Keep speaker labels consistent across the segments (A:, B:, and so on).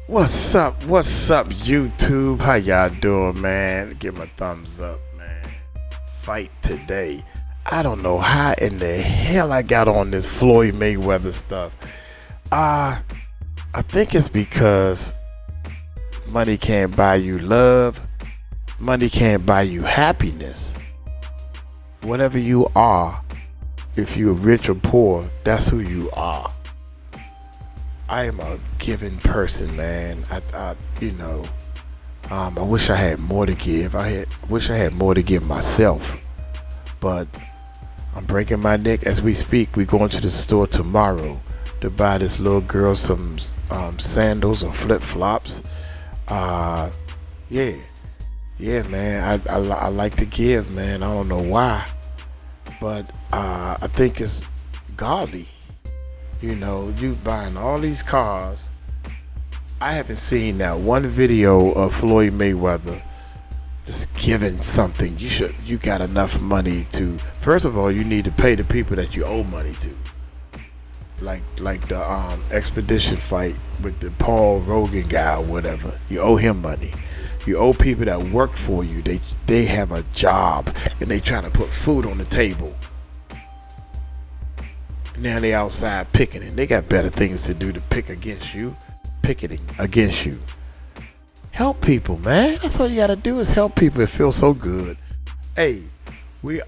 A: What's up, YouTube? How y'all doing, man? Give 'em a thumbs up, man. Fight today. I don't know how in the hell I got on this Floyd Mayweather stuff. I think it's because money can't buy you love. Money can't buy you happiness. Whatever you are, if you're rich or poor, that's who you are. I am a giving person, man. I wish I had more to give. Wish I had more to give myself. But I'm breaking my neck as we speak. We're going to the store tomorrow to buy this little girl some sandals or flip-flops. Yeah, man. I like to give, man. I don't know why, but I think it's godly. You know, you buying all these cars. I haven't seen that one video of Floyd Mayweather just giving something. You got enough money to, first of all, you need to pay the people that you owe money to. Like the expedition fight with the Paul Rogan guy or whatever. You owe him money. You owe people that work for you. They have a job and they trying to put food on the table. Now they outside picketing. They got better things to do to picketing against you. Help people, man. That's all you gotta do is help people. It feels so good. Hey, we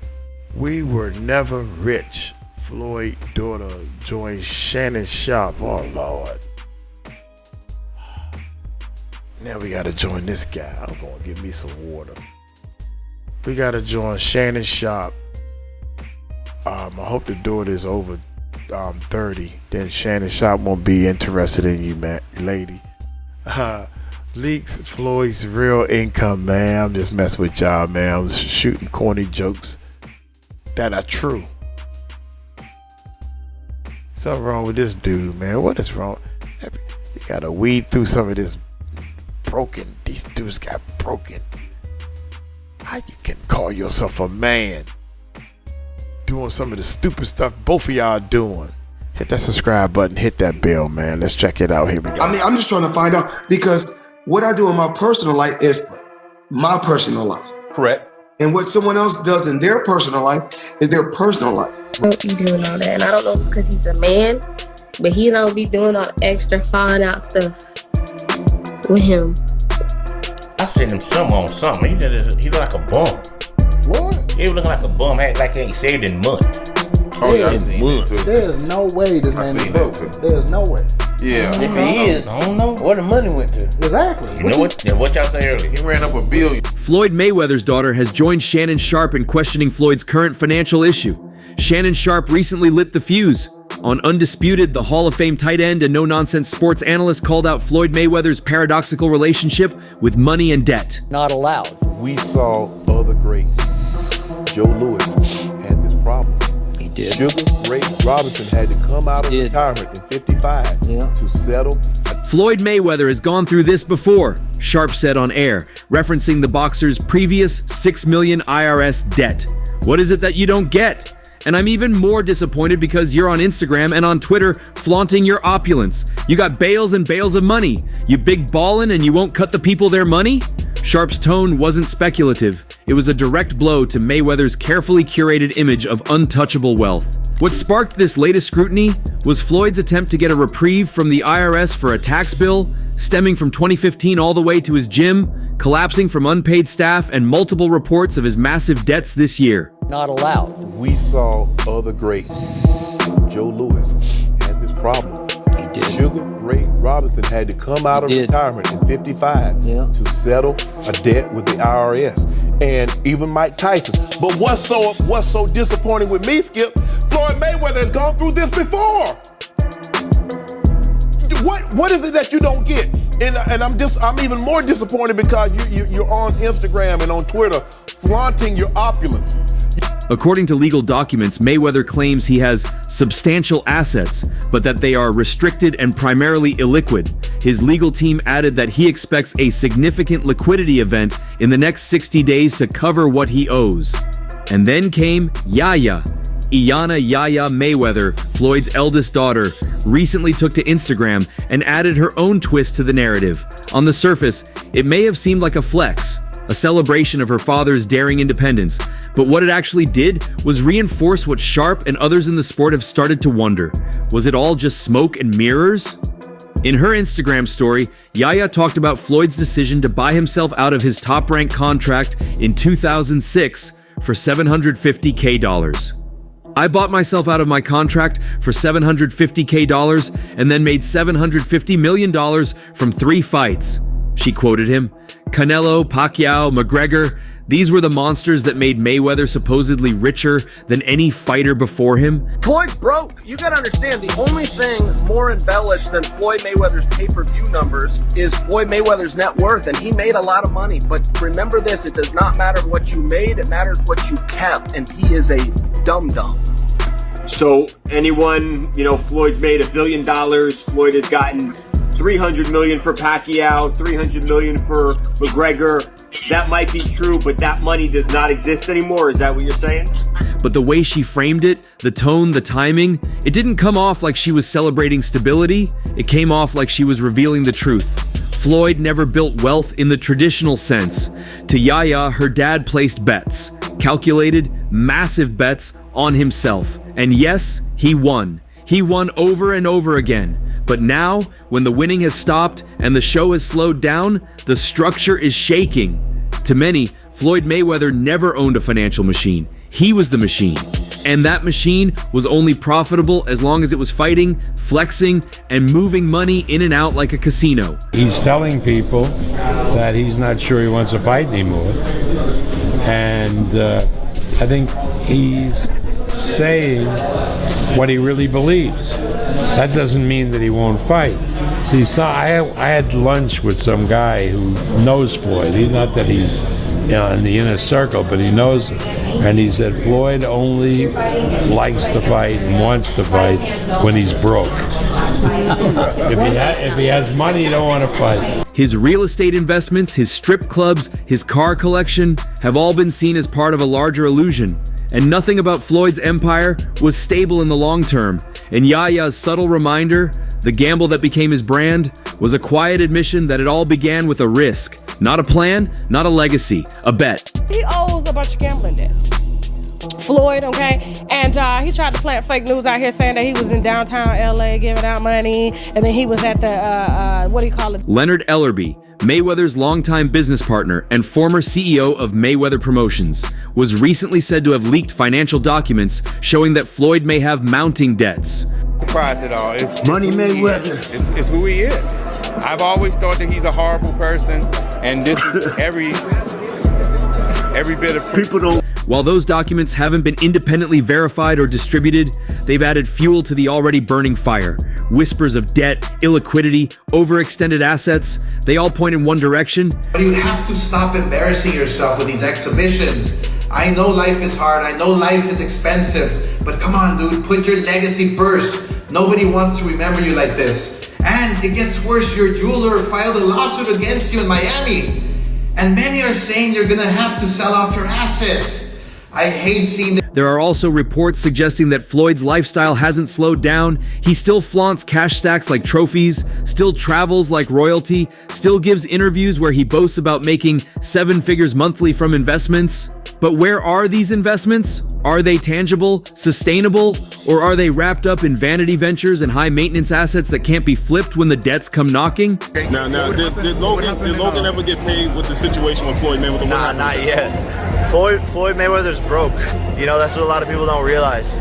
A: were never rich. Floyd's daughter joined Shannon Sharpe. Oh Lord. Now we gotta join this guy. I'm gonna get me some water. We gotta join Shannon Sharpe. I hope the daughter is over 30. Then Shannon Sharpe won't be interested in you, man, lady. Leaks Floyd's real income, man. I'm just messing with y'all, man. I was shooting corny jokes that are true. Something wrong with this dude, man. What is wrong? You gotta weed through some of this broken. These dudes got broken. How you can call yourself a man doing some of the stupid stuff both of y'all doing? Hit that subscribe button, hit that bell, man. Let's check it out. Here we go.
B: I mean, I'm just trying to find out, because what I do in my personal life is my personal life.
C: Correct.
B: And what someone else does in their personal life is their personal life.
D: Won't be doing all that. And I don't know because he's a man, but he don't be doing all extra falling out stuff with him.
E: I seen him on something. He look like a bum.
C: What?
E: He look like a bum. Like he ain't shaved in months.
C: Oh, yeah,
A: in months.
F: There's no way this man is broke. There's no way.
C: Yeah.
E: If he is, I don't know where the money went to.
F: Exactly.
E: You know what? Yeah, what y'all say earlier?
C: He ran up $1 billion.
G: Floyd Mayweather's daughter has joined Shannon Sharpe in questioning Floyd's current financial issue. Shannon Sharpe recently lit the fuse. On Undisputed, the Hall of Fame tight end and no-nonsense sports analyst called out Floyd Mayweather's paradoxical relationship with money and debt.
H: Not allowed.
I: We saw other greats. Joe Louis had this problem.
H: He did.
I: Sugar Ray Robinson had to come out of retirement in 55 to settle.
G: Floyd Mayweather has gone through this before, Sharpe said on air, referencing the boxer's previous $6 million IRS debt. What is it that you don't get? And I'm even more disappointed because you're on Instagram and on Twitter flaunting your opulence. You got bales and bales of money. You big ballin' and you won't cut the people their money? Sharpe's tone wasn't speculative. It was a direct blow to Mayweather's carefully curated image of untouchable wealth. What sparked this latest scrutiny was Floyd's attempt to get a reprieve from the IRS for a tax bill stemming from 2015 all the way to his gym, collapsing from unpaid staff, and multiple reports of his massive debts this year.
H: Not allowed.
I: We saw other greats. Joe Louis had this problem.
H: He did.
I: Sugar Ray Robinson had to come out of retirement in 55 to settle a debt with the IRS. And even Mike Tyson. But what's so disappointing with me, Skip? Floyd Mayweather has gone through this before. What is it that you don't get? And I'm even more disappointed because you're on Instagram and on Twitter flaunting your opulence.
G: According to legal documents, Mayweather claims he has substantial assets, but that they are restricted and primarily illiquid. His legal team added that he expects a significant liquidity event in the next 60 days to cover what he owes. And then came Yaya, Iyanna Yaya Mayweather, Floyd's eldest daughter, recently took to Instagram and added her own twist to the narrative. On the surface, it may have seemed like a flex, a celebration of her father's daring independence, but what it actually did was reinforce what Sharpe and others in the sport have started to wonder. Was it all just smoke and mirrors? In her Instagram story, Yaya talked about Floyd's decision to buy himself out of his top-ranked contract in 2006 for $750K. I bought myself out of my contract for $750K and then made $750 million from 3 fights. She quoted him. Canelo, Pacquiao, McGregor, these were the monsters that made Mayweather supposedly richer than any fighter before him.
C: Floyd's broke. You gotta understand, the only thing more embellished than Floyd Mayweather's pay-per-view numbers is Floyd Mayweather's net worth, and he made a lot of money. But remember this, it does not matter what you made, it matters what you kept, and he is a dum-dum.
H: So anyone, Floyd's made $1 billion, Floyd has gotten $300 million for Pacquiao, $300 million for McGregor. That might be true, but that money does not exist anymore. Is that what you're saying?
G: But the way she framed it, the tone, the timing, it didn't come off like she was celebrating stability. It came off like she was revealing the truth. Floyd never built wealth in the traditional sense. To Yaya, her dad placed bets, calculated, massive bets on himself. And yes, he won. He won over and over again. But now, when the winning has stopped and the show has slowed down, the structure is shaking. To many, Floyd Mayweather never owned a financial machine. He was the machine. And that machine was only profitable as long as it was fighting, flexing, and moving money in and out like a casino.
J: He's telling people that he's not sure he wants to fight anymore. And I think he's saying what he really believes. That doesn't mean that he won't fight. See, I had lunch with some guy who knows Floyd. He's not that he's in the inner circle, but he knows him. And he said Floyd only likes to fight and wants to fight when he's broke. If he has money, he don't want to fight.
G: His real estate investments, his strip clubs, his car collection have all been seen as part of a larger illusion. And nothing about Floyd's empire was stable in the long term. And Yaya's subtle reminder, the gamble that became his brand, was a quiet admission that it all began with a risk. Not a plan, not a legacy, a bet.
K: He owes a bunch of gambling debts. Floyd, okay? And he tried to plant fake news out here saying that he was in downtown LA giving out money, and then he was at the, what do you call it?
G: Leonard Ellerby, Mayweather's longtime business partner and former CEO of Mayweather Promotions, was recently said to have leaked financial documents showing that Floyd may have mounting debts.
L: Surprised at all. It's
M: Money Mayweather.
L: It's who he is. I've always thought that he's a horrible person, and this is every bit of
M: people don't.
G: While those documents haven't been independently verified or distributed, they've added fuel to the already burning fire. Whispers of debt, illiquidity, overextended assets, they all point in one direction.
N: You have to stop embarrassing yourself with these exhibitions. I know life is hard, I know life is expensive, but come on, dude, put your legacy first. Nobody wants to remember you like this. And it gets worse, your jeweler filed a lawsuit against you in Miami. And many are saying you're gonna have to sell off your assets. I hate seeing that.
G: There are also reports suggesting that Floyd's lifestyle hasn't slowed down. He still flaunts cash stacks like trophies, still travels like royalty, still gives interviews where he boasts about making 7 figures monthly from investments. But where are these investments? Are they tangible, sustainable, or are they wrapped up in vanity ventures and high maintenance assets that can't be flipped when the debts come knocking?
I: Now, did Logan ever get paid with the situation with Floyd Mayweather?
O: Nah, not yet. Floyd Mayweather's broke. That's what a lot of people don't realize.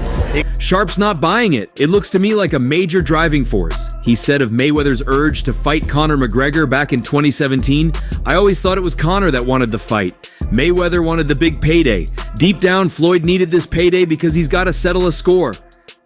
G: Sharpe's not buying it. It looks to me like a major driving force. He said of Mayweather's urge to fight Conor McGregor back in 2017, "I always thought it was Conor that wanted the fight. Mayweather wanted the big payday. Deep down, Floyd needed this payday because he's got to settle a score."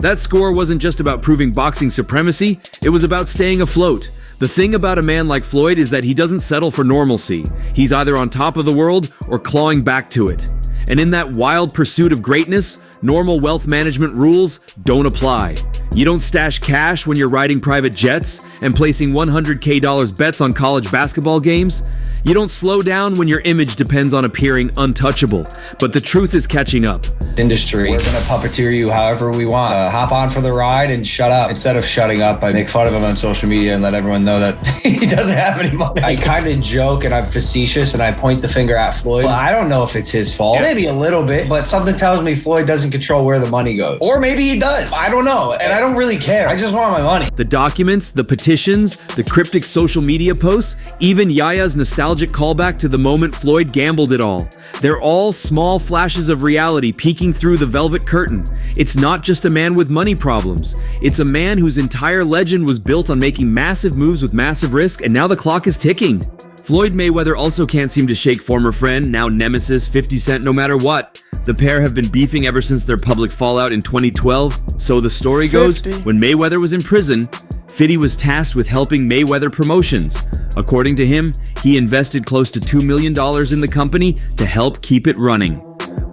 G: That score wasn't just about proving boxing supremacy, it was about staying afloat. The thing about a man like Floyd is that he doesn't settle for normalcy. He's either on top of the world or clawing back to it. And in that wild pursuit of greatness, normal wealth management rules don't apply. You don't stash cash when you're riding private jets and placing $100K bets on college basketball games. You don't slow down when your image depends on appearing untouchable. But the truth is catching up.
M: Industry. We're gonna puppeteer you however we want. Hop on for the ride and shut up. Instead of shutting up, I make fun of him on social media and let everyone know that he doesn't have any money. I kind of joke and I'm facetious and I point the finger at Floyd. Well, I don't know if it's his fault. Maybe a little bit, but something tells me Floyd doesn't control where the money goes. Or maybe he does. I don't know. And I don't really care. I just want my money.
G: The documents, the petitions, the cryptic social media posts, even Yaya's nostalgic callback to the moment Floyd gambled it all. They're all small flashes of reality peeking through the velvet curtain. It's not just a man with money problems. It's a man whose entire legend was built on making massive moves with massive risk, and now the clock is ticking. Floyd Mayweather also can't seem to shake former friend, now nemesis, 50 Cent no matter what. The pair have been beefing ever since their public fallout in 2012. So the story goes, when Mayweather was in prison, 50 was tasked with helping Mayweather Promotions. According to him, he invested close to $2 million in the company to help keep it running.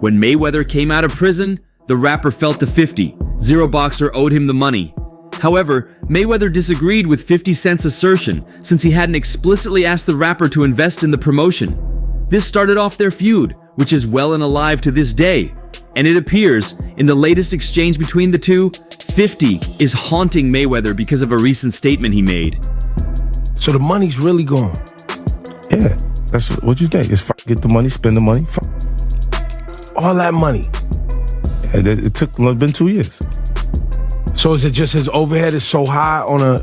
G: When Mayweather came out of prison, the rapper felt the 50. Zero Boxer owed him the money. However, Mayweather disagreed with 50 Cent's assertion since he hadn't explicitly asked the rapper to invest in the promotion. This started off their feud, which is well and alive to this day. And it appears, in the latest exchange between the two, 50 is haunting Mayweather because of a recent statement he made.
P: So the money's really gone?
Q: Yeah, that's what you think. It's get the money, spend the money.
P: All that money?
Q: Yeah, it's been 2 years.
P: So is it just his overhead is so high on a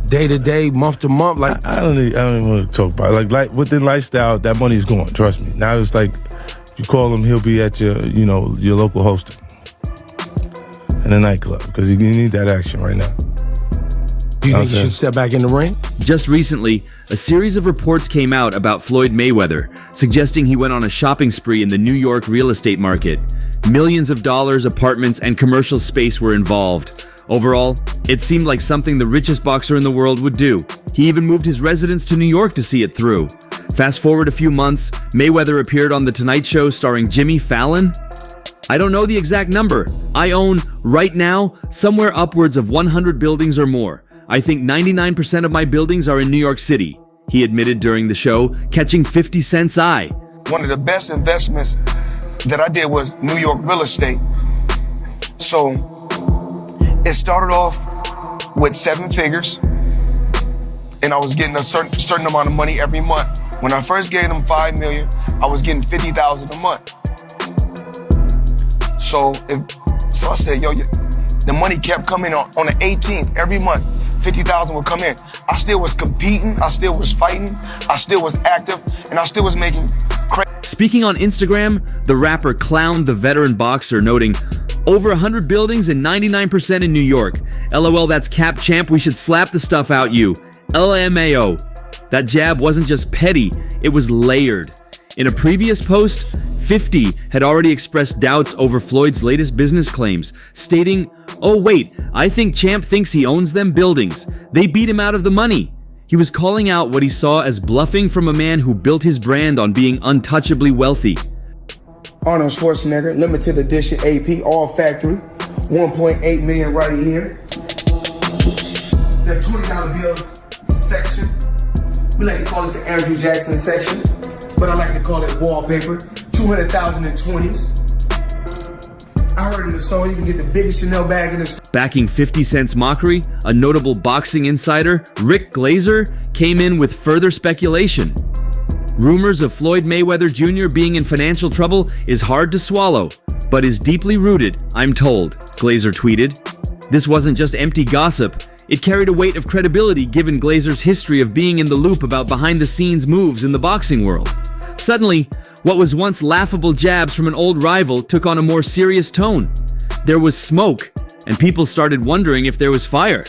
P: day-to-day, month-to-month? Like
Q: I don't even want to talk about it. Like within lifestyle, that money's gone, trust me. Now it's like, you call him, he'll be at your local hosting in a nightclub because you need that action right now.
P: Do you think he should step back in the ring?
G: Just recently, a series of reports came out about Floyd Mayweather, suggesting he went on a shopping spree in the New York real estate market. Millions of dollars, apartments, and commercial space were involved. Overall, it seemed like something the richest boxer in the world would do. He even moved his residence to New York to see it through. Fast forward a few months, Mayweather appeared on The Tonight Show starring Jimmy Fallon. I don't know the exact number. I own, right now, somewhere upwards of 100 buildings or more. I think 99% of my buildings are in New York City, he admitted during the show, catching 50 Cent's eye.
R: One of the best investments that I did was New York real estate. So it started off with 7 figures, and I was getting a certain amount of money every month. When I first gave them $5 million, I was getting $50,000 a month. So I said, yo, the money kept coming on the 18th every month. 50,000 would come in. I still was competing, I still was fighting, I still was active, and I still was making crazy.
G: Speaking on Instagram, the rapper clowned the veteran boxer, noting, over 100 buildings and 99% in New York. LOL, that's cap champ, we should slap the stuff out you. LMAO. That jab wasn't just petty, it was layered. In a previous post, 50 had already expressed doubts over Floyd's latest business claims, stating, oh wait, I think Champ thinks he owns them buildings. They beat him out of the money. He was calling out what he saw as bluffing from a man who built his brand on being untouchably wealthy.
B: Arnold Schwarzenegger, limited edition AP, all factory, 1.8 million right here. The $20 bills section, we like to call it the Andrew Jackson section, but I like to call it wallpaper. 200,000 in 20s. I heard in the song you can get the biggest Chanel bag in the store.
G: Backing 50 Cent's mockery, a notable boxing insider, Rick Glazer, came in with further speculation. Rumors of Floyd Mayweather Jr. being in financial trouble is hard to swallow, but is deeply rooted, I'm told, Glazer tweeted. This wasn't just empty gossip. It carried a weight of credibility given Glazer's history of being in the loop about behind-the-scenes moves in the boxing world. Suddenly, what was once laughable jabs from an old rival took on a more serious tone. There was smoke, and people started wondering if there was fire.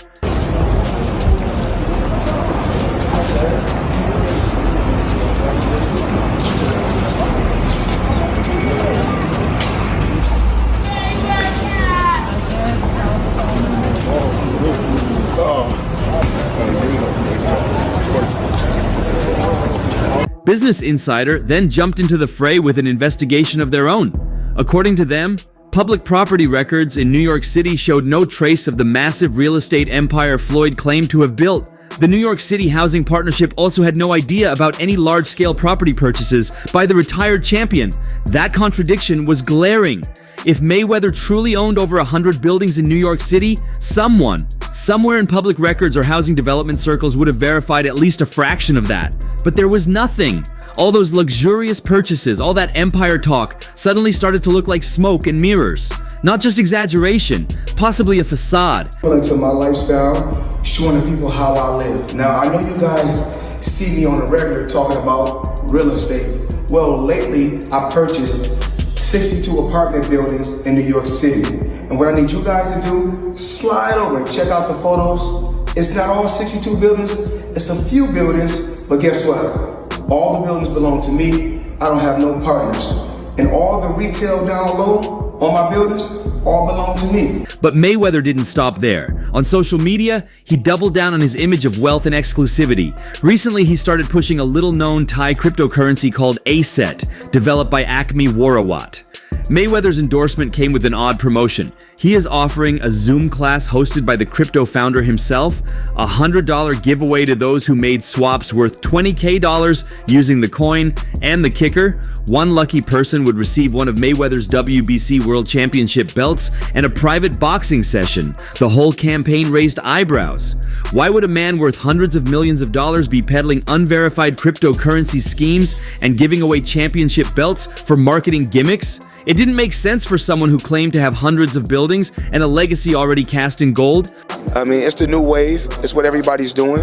G: Business Insider then jumped into the fray with an investigation of their own. According to them, Public property records in New York City showed no trace of the massive real estate empire Floyd claimed to have built. The New York City Housing Partnership also had no idea about any large-scale property purchases by the retired champion. That contradiction was glaring. If Mayweather truly owned over 100 buildings in New York City, someone, somewhere in public records or housing development circles would have verified at least a fraction of that. But there was nothing. All those luxurious purchases, all that empire talk, suddenly started to look like smoke and mirrors. Not just exaggeration, possibly a facade.
B: Into my lifestyle, showing the people how I live. Now, I know you guys see me on the regular talking about real estate. Well, lately, I purchased 62 apartment buildings in New York City. And what I need you guys to do, slide over and check out the photos. It's not all 62 buildings, it's a few buildings, but guess what? All the buildings belong to me. I don't have no partners. And all the retail down low on my buildings all belong to me.
G: But Mayweather didn't stop there. On social media, he doubled down on his image of wealth and exclusivity. Recently, he started pushing a little-known Thai cryptocurrency called ASET, developed by Acme Warawat. Mayweather's endorsement came with an odd promotion. He is offering a Zoom class hosted by the crypto founder himself, a $100 giveaway to those who made swaps worth $20K using the coin, and the kicker, one lucky person would receive one of Mayweather's WBC World Championship belts and a private boxing session. The whole campaign raised eyebrows. Why would a man worth hundreds of millions of dollars be peddling unverified cryptocurrency schemes and giving away championship belts for marketing gimmicks? It didn't make sense for someone who claimed to have hundreds of buildings and a legacy already cast in gold.
B: I mean, it's the new wave. It's what everybody's doing.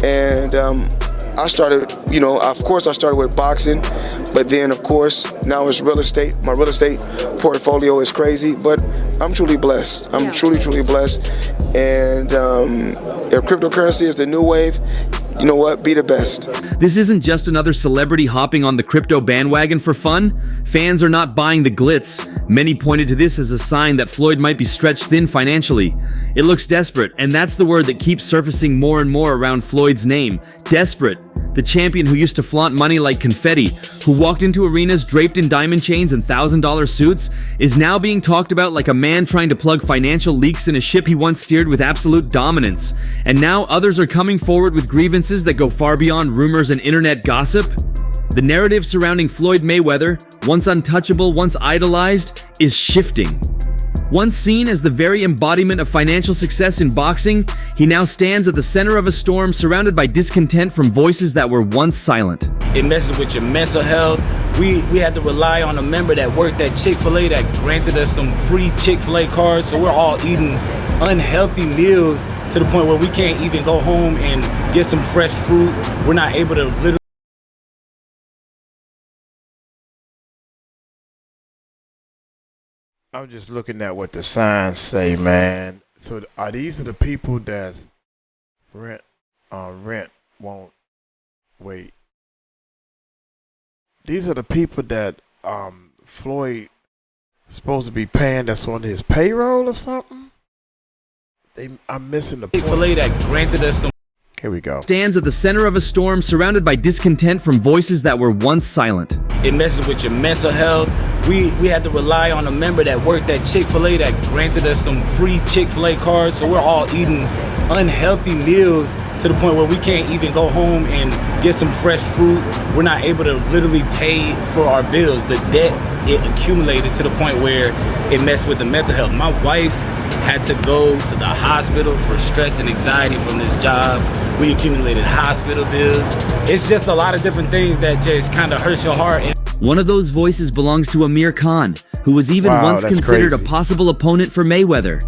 B: And I started, of course I started with boxing, but then of course now it's real estate. My real estate portfolio is crazy, but I'm truly blessed. I'm truly blessed. And if cryptocurrency is the new wave, you know what? Be the best.
G: This isn't just another celebrity hopping on the crypto bandwagon for fun. Fans are not buying the glitz. Many pointed to this as a sign that Floyd might be stretched thin financially. It looks desperate, and that's the word that keeps surfacing more and more around Floyd's name. Desperate. The champion who used to flaunt money like confetti, who walked into arenas draped in diamond chains and $1,000 suits, is now being talked about like a man trying to plug financial leaks in a ship he once steered with absolute dominance. And now others are coming forward with grievances that go far beyond rumors and internet gossip. The narrative surrounding Floyd Mayweather, once untouchable, once idolized, is shifting. Once seen as the very embodiment of financial success in boxing, he now stands at the center of a storm surrounded by discontent from voices that were once silent.
S: It messes with your mental health. We had to rely on a member that worked at Chick-fil-A that granted us some free Chick-fil-A cards, so we're all eating unhealthy meals to the point where we can't even go home and get some fresh fruit. We're not able to literally.
A: I'm just looking at what the signs say, man. So are these the people that's rent won't wait? These are the people that Floyd supposed to be paying that's on his payroll or something? I'm missing the point.
S: Chick-fil-A that granted us some.
A: Here we go.
G: Stands at the center of a storm surrounded by discontent from voices that were once silent.
S: It messes with your mental health. We had to rely on a member that worked at Chick-fil-A that granted us some free Chick-fil-A cards, so we're all eating unhealthy meals to the point where we can't even go home and get some fresh fruit. We're not able to literally pay for our bills. The debt, it accumulated to the point where it messed with the mental health. My wife had to go to the hospital for stress and anxiety from this job. We accumulated hospital bills. It's just a lot of different things that just kind of hurts your heart.
G: One of those voices belongs to Amir Khan, who was even once considered a possible opponent for Mayweather.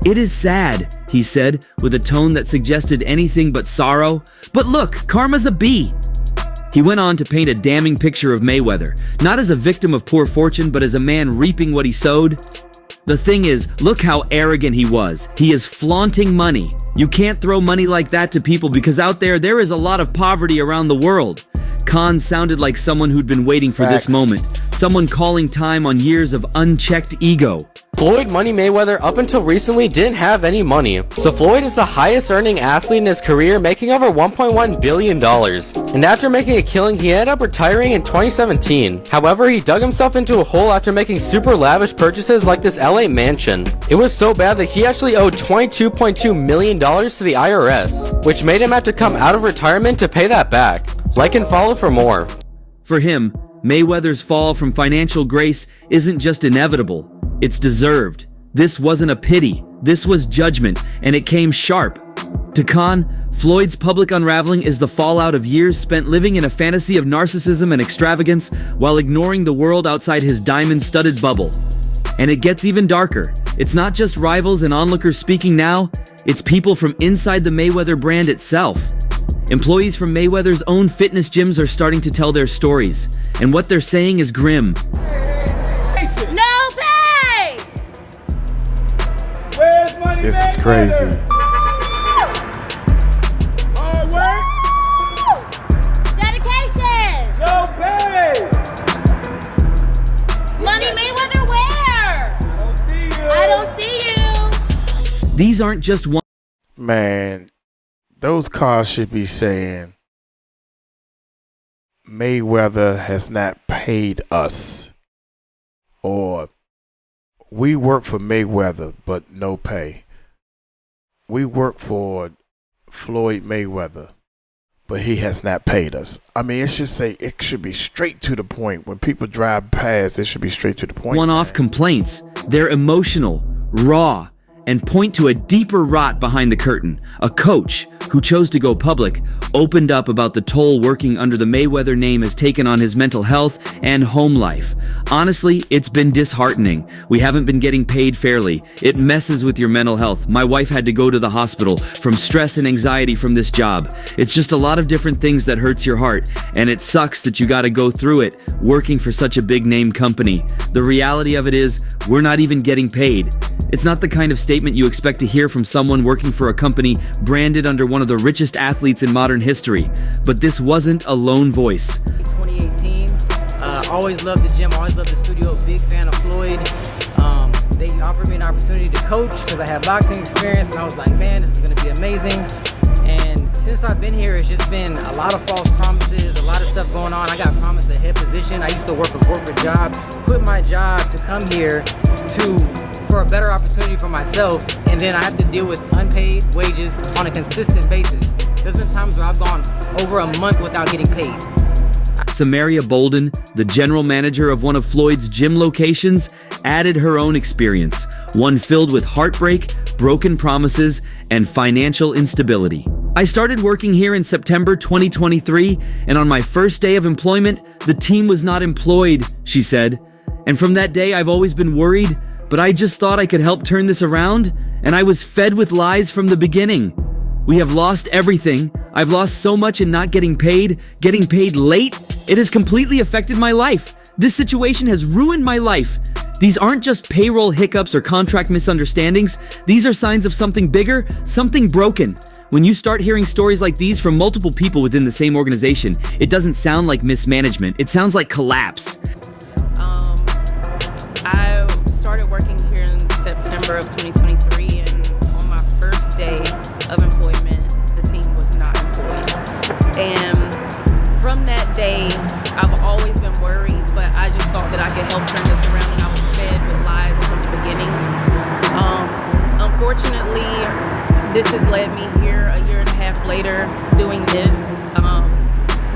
G: "It is sad," he said, with a tone that suggested anything but sorrow. "But look, karma's a bee." He went on to paint a damning picture of Mayweather, not as a victim of poor fortune, but as a man reaping what he sowed. The thing is, look how arrogant he was. He is flaunting money. You can't throw money like that to people because out there is a lot of poverty around the world. Khan sounded like someone who'd been waiting for this moment. Someone calling time on years of unchecked ego.
T: Floyd Money Mayweather up until recently didn't have any money, so Floyd is the highest earning athlete in his career, making over $1.1 billion. And after making a killing, he ended up retiring in 2017. However, he dug himself into a hole after making super lavish purchases like this LA mansion. It was so bad that he actually owed $22.2 million to the IRS, which made him have to come out of retirement to pay that back. Like and follow for more.
G: For him, Mayweather's fall from financial grace isn't just inevitable, it's deserved. This wasn't a pity, this was judgment, and it came sharp. To Khan, Floyd's public unraveling is the fallout of years spent living in a fantasy of narcissism and extravagance while ignoring the world outside his diamond-studded bubble. And it gets even darker. It's not just rivals and onlookers speaking now, it's people from inside the Mayweather brand itself. Employees from Mayweather's own fitness gyms are starting to tell their stories, and what they're saying is grim.
K: No pay!
S: Where's Money
A: This is
S: Mayweather?
A: crazy.
S: Hard work.
K: Dedication!
S: No pay.
K: Money Mayweather where? I don't see you.
G: These aren't just one.
A: Man, those cars should be saying, Mayweather has not paid us. Or, we work for Mayweather, but no pay. We work for Floyd Mayweather, but he has not paid us. I mean, it should be straight to the point. When people drive past, it should be straight to the point.
G: One-off complaints. They're emotional, raw, and point to a deeper rot behind the curtain. A coach who chose to go public opened up about the toll working under the Mayweather name has taken on his mental health and home life. Honestly, it's been disheartening. We haven't been getting paid fairly. It messes with your mental health. My wife had to go to the hospital from stress and anxiety from this job. It's just a lot of different things that hurts your heart, and it sucks that you gotta go through it working for such a big name company. The reality of it is, we're not even getting paid. It's not the kind of statement you expect to hear from someone working for a company branded under one of the richest athletes in modern history. But this wasn't a lone voice.
U: 2018, always loved the gym, always loved the studio, big fan of Floyd. They offered me an opportunity to coach because I have boxing experience, and I was like, man, this is going to be amazing. And since I've been here, it's just been a lot of false promises, a lot of stuff going on. I got promised a head position. I used to work a corporate job, quit my job to come here for a better opportunity for myself, and then I have to deal with unpaid wages on a consistent basis. There's been times where I've gone over a month without getting paid.
G: Samaria Bolden, the general manager of one of Floyd's gym locations, added her own experience, one filled with heartbreak, broken promises, and financial instability. I started working here in September 2023, and on my first day of employment, the team was not employed, she said. And from that day, I've always been worried, but I just thought I could help turn this around, and I was fed with lies from the beginning. We have lost everything. I've lost so much in not getting paid late. It has completely affected my life. This situation has ruined my life. These aren't just payroll hiccups or contract misunderstandings. These are signs of something bigger, something broken. When you start hearing stories like these from multiple people within the same organization, it doesn't sound like mismanagement. It sounds like collapse.
V: I started working here in September of 2023, and on my first day of employment, the team was not employed. And from that day, I've always been worried, but I just thought that I could help turn this around, and I was fed with lies from the beginning. Unfortunately, this has led me here a year and a half later doing this,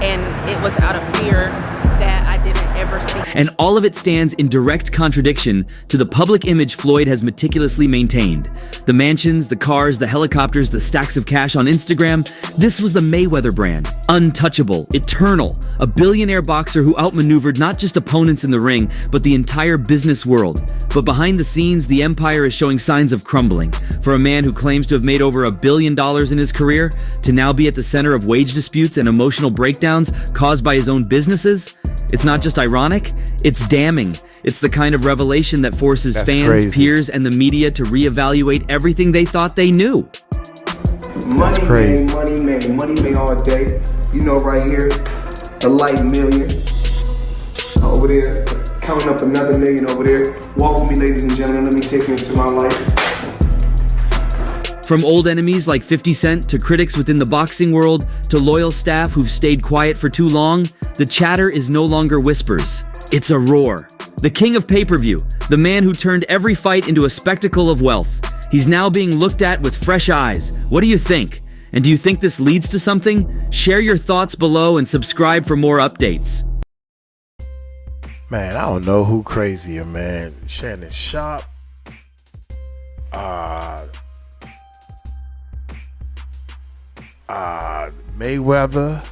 V: and it was out of fear that I didn't ever speak.
G: And all of it stands in direct contradiction to the public image Floyd has meticulously maintained. The mansions, the cars, the helicopters, the stacks of cash on Instagram, this was the Mayweather brand. Untouchable, eternal, a billionaire boxer who outmaneuvered not just opponents in the ring, but the entire business world. But behind the scenes, the empire is showing signs of crumbling. For a man who claims to have made over $1 billion in his career, to now be at the center of wage disputes and emotional breakdowns caused by his own businesses, it's not just ironic, it's damning. It's the kind of revelation that forces fans, peers, and the media to reevaluate everything they thought they knew.
B: Money made all day. You know, right here, a light million. Over there, Counting up another million over there. Walk with me, ladies and gentlemen. Let me take you into my life.
G: From old enemies like 50 Cent to critics within the boxing world to loyal staff who've stayed quiet for too long, the chatter is no longer whispers. It's a roar. The king of pay-per-view, the man who turned every fight into a spectacle of wealth. He's now being looked at with fresh eyes. What do you think? And do you think this leads to something? Share your thoughts below and subscribe for more updates.
A: Man, I don't know who crazier, man. Shannon Sharpe, Mayweather.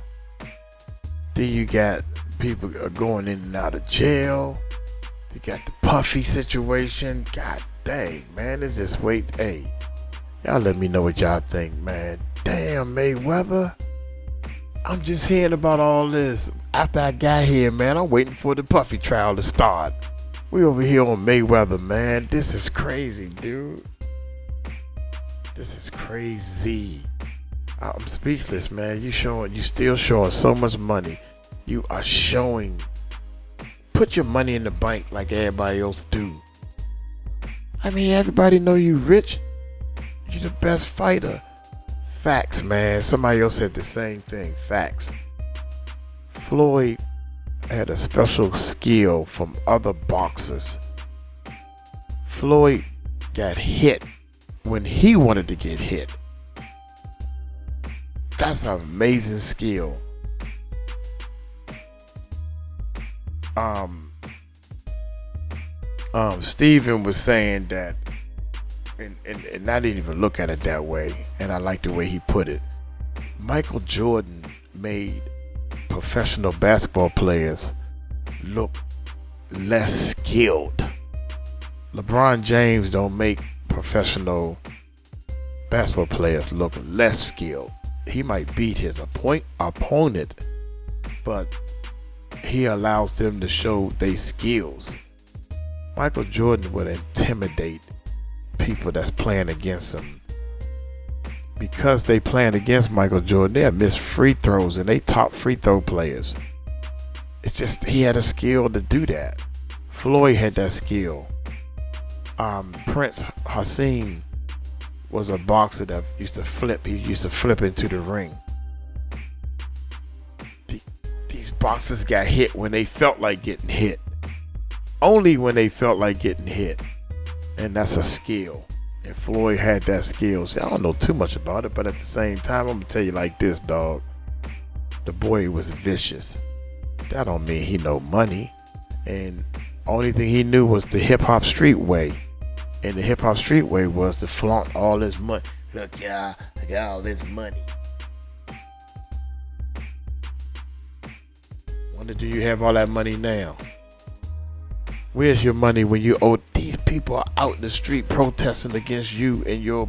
A: Then you got people going in and out of jail. You got the Puffy situation. God dang, man. It's just wait. Hey, y'all let me know what y'all think, man. Damn, Mayweather. I'm just hearing about all this. After I got here, man, I'm waiting for the Puffy trial to start. We over here on Mayweather, man. This is crazy, dude. This is crazy. I'm speechless, man. You still showing so much money. You are showing. Put your money in the bank like everybody else do. I mean, everybody know you rich. You the best fighter. Facts, man. Somebody else said the same thing. Facts. Floyd had a special skill from other boxers. Floyd got hit when he wanted to get hit. That's an amazing skill. Steven was saying that, and I didn't even look at it that way, and I like the way he put it. Michael Jordan made professional basketball players look less skilled. LeBron James don't make professional basketball players look less skilled. He might beat his opponent, but he allows them to show their skills. Michael Jordan would intimidate people that's playing against him. Because they playing against Michael Jordan, they'll miss free throws, and they top free throw players. It's just he had a skill to do that. Floyd had that skill. Prince Hassim was a boxer that used to flip. He used to flip into the ring. These boxers got hit when they felt like getting hit. Only when they felt like getting hit. And that's a skill. And Floyd had that skill. See, I don't know too much about it, but at the same time, I'm going to tell you like this, dog. The boy was vicious. That don't mean he know money. And only thing he knew was the hip-hop street way. And the hip-hop street way was to flaunt all this money. Look, y'all, I got all this money. Wonder, do you have all that money now? Where's your money when you owe? These people are out in the street protesting against you and your...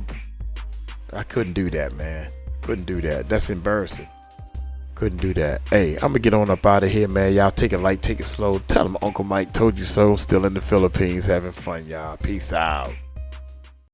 A: I couldn't do that, man. Couldn't do that. That's embarrassing. Couldn't do that. Hey, I'm gonna get on up out of here, man. Y'all take it light, take it slow. Tell them Uncle Mike told you so. Still in the Philippines having fun, y'all. Peace out.